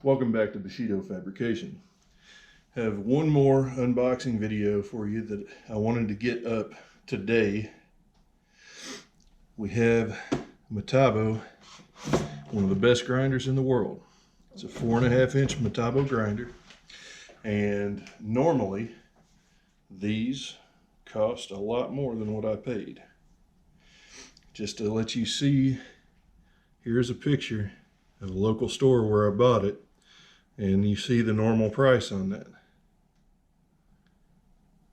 Welcome back to Bushido Fabrication. Have one more unboxing video for you that I wanted to get up today. We have Metabo, one of the best grinders in the world. It's a 4.5-inch Metabo grinder, and normally these cost a lot more than what I paid. Just to let you see, here's a picture of a local store where I bought it, and you see the normal price on that.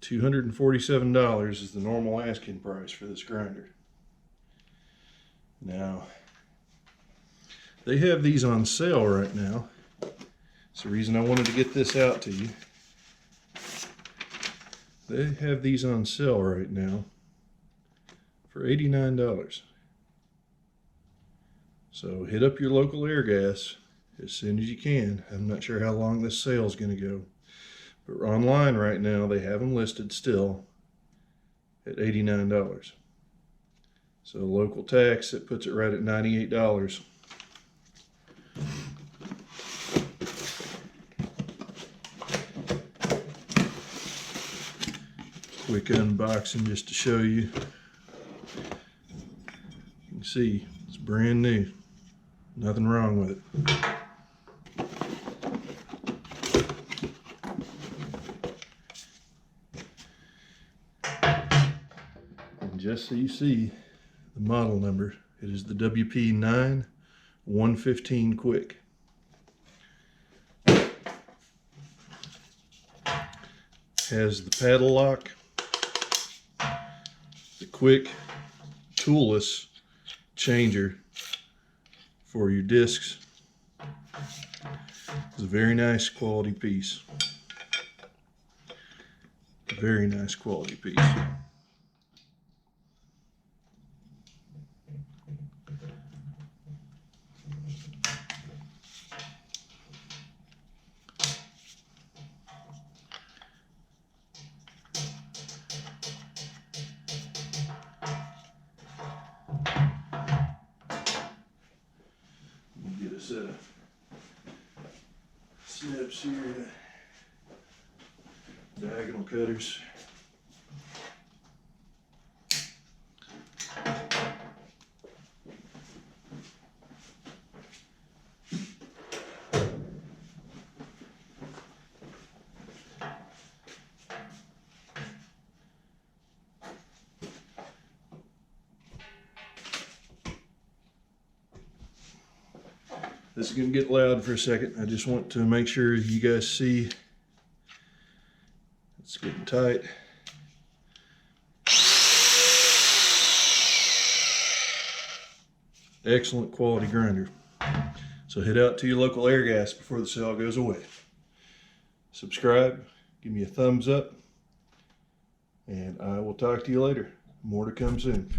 $247 is the normal asking price for this grinder. Now, they have these on sale right now. It's the reason I wanted to get this out to you. They have these on sale right now for $89. So hit up your local Airgas as soon as you can. I'm not sure how long this sale is going to go, but online right now they have them listed still at $89. So local tax, it puts it right at $98. Quick unboxing just to show you. You can see it's brand new. Nothing wrong with it. And just so you see the model number, it is the WP9 115 Quick. Has the paddle lock, the quick toolless changer for your discs. It's a very nice quality piece. Very nice quality piece. Get a set of snips here, diagonal cutters. This is going to get loud for a second. I just want to make sure you guys see it's getting tight. Excellent quality grinder. So head out to your local Airgas before the sale goes away. Subscribe, give me a thumbs up, and I will talk to you later. More to come soon.